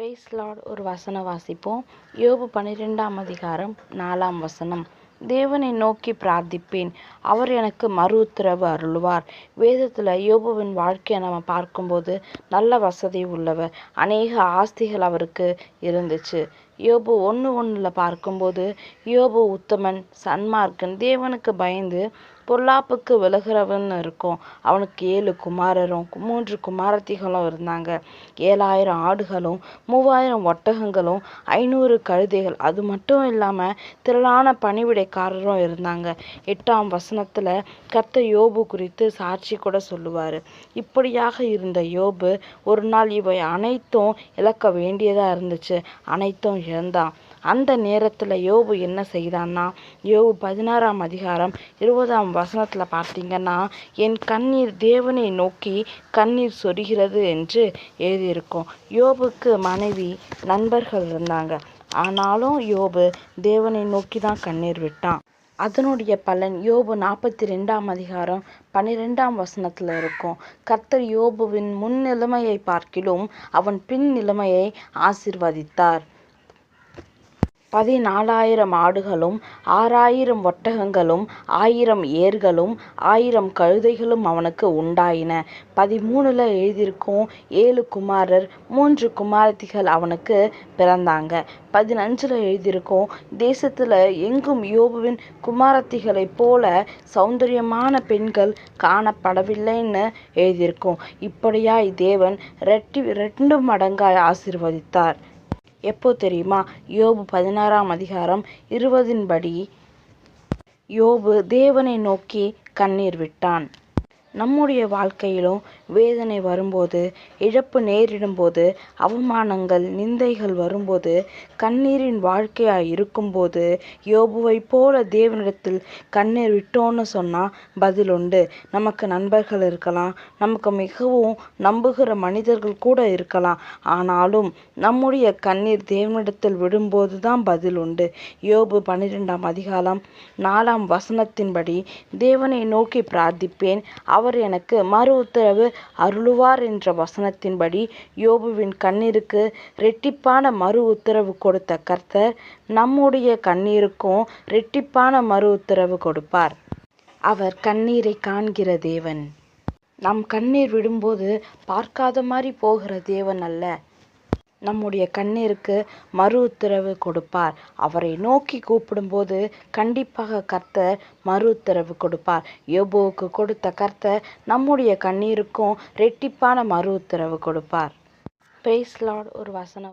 Price lord. ஒரு வசனம் வாசிப்போம். யோபு 12ஆம் அதிகாரம் 4ஆம் வசனம். தேவனை நோக்கி பிரார்த்திப்பேன், அவர் எனக்கு மறு உத்தரவு அருளுவார். வேதத்தில் யோபுவின் வாழ்க்கையை நம்ம பார்க்கும்போது நல்ல வசதி உள்ளவர், அநேக ஆஸ்திகள் அவருக்கு இருந்துச்சு. யோபு 1:1 பார்க்கும்போது யோபு உத்தமன், சன்மார்க்கன், தேவனுக்கு பயந்து பொல்லாப்புக்கு விலகிறவன் இருக்கும். அவனுக்கு 7 குமாரரும் 3 குமாரத்திகளும் இருந்தாங்க. 7000 ஆடுகளும் 3000 ஒட்டகங்களும் 500 கழுதைகள். அது மட்டும் இல்லாமல் திரளான பணிவிடைக்காரரும் இருந்தாங்க. 8ஆம் வசனத்தில் கர்த்தர் யோபு குறித்து சாட்சி கூட சொல்லுவார். இப்படியாக இருந்த யோபு ஒரு நாள் இவை அனைத்தும் இழக்க வேண்டியதாக இருந்துச்சு. அனைத்தும் இழந்தான். அந்த நேரத்தில் யோபு என்ன செய்தான்னா, யோபு 16ஆம் அதிகாரம் 20ஆம் வசனத்தில் பார்த்தீங்கன்னா, என் கண்ணீர் தேவனை நோக்கி கண்ணீர் சொரிகிறது என்று எழுதியிருக்கும். யோபுக்கு மனைவி, நண்பர்கள் இருந்தாங்க. ஆனாலும் யோபு தேவனை நோக்கி தான் கண்ணீர் விட்டான். அதனுடைய பலன் யோபு 42ஆம் அதிகாரம் 12ஆம் வசனத்தில் இருக்கும். கர்த்தர் யோபுவின் முன் நிலைமையை பார்க்கிலும் அவன் பின் நிலைமையை ஆசீர்வதித்தார். 14,000 ஆடுகளும் 6,000 ஒட்டகங்களும் 1000 ஏர்களும் 1000 கழுதைகளும் அவனுக்கு உண்டாயின. 13 எழுதியிருக்கும். 7 குமாரர் 3 குமாரத்திகள் அவனுக்கு பிறந்தாங்க. 15 எழுதியிருக்கும். தேசத்தில் எங்கும் யோபுவின் குமாரத்திகளைப் போல சௌந்தரியமான பெண்கள் காணப்படவில்லைன்னு எழுதியிருக்கும். இப்படியாய் தேவன் 2 மடங்காய் ஆசீர்வதித்தார். எப்போ தெரியுமா? யோபு 16ஆம் அதிகாரம் 20 படி யோபு தேவனை நோக்கி கண்ணீர் விட்டான். நம்முடைய வாழ்க்கையிலும் வேதனை வரும்போது, இழப்பு நேரிடும்போது, அவமானங்கள், நிந்தைகள் வரும்போது, கண்ணீரின் வாழ்க்கையாக இருக்கும்போது யோபுவை போல தேவனிடத்தில் கண்ணீர் விட்டோன்னு சொன்னால் பதில் உண்டு. நமக்கு நண்பர்கள் இருக்கலாம், நமக்கு மிகவும் நம்புகிற மனிதர்கள் கூட இருக்கலாம். ஆனாலும் நம்முடைய கண்ணீர் தேவனிடத்தில் விடும்போது தான் பதில் உண்டு. யோபு 12ஆம் அதிகாரம் 4ஆம் வசனத்தின்படி தேவனை நோக்கி பிரார்த்திப்பேன், அவர் எனக்கு மறு உத்தரவு அருளுவார் என்ற வசனத்தின்படி யோபுவின் கண்ணீருக்கு இரட்டிப்பான மறு உத்தரவு கொடுத்த கர்த்தர் நம்முடைய கண்ணீருக்கும் இரட்டிப்பான மறு உத்தரவு கொடுப்பார். அவர் கண்ணீரை காண்கிற தேவன். நம் கண்ணீர் விடும்போது பார்க்காத மாதிரி போகிற தேவன் அல்ல. நம்முடைய கண்ணீருக்கு மறு உத்தரவு கொடுப்பார். அவரை நோக்கி கூப்பிடும்போது கண்டிப்பாக கர்த்தர் மறு உத்தரவு கொடுப்பார். யோபுவுக்கு கொடுத்த கர்த்தர் நம்முடைய கண்ணீருக்கும் இரட்டிப்பான மறு உத்தரவு கொடுப்பார். Praise lord. ஒரு வசனம்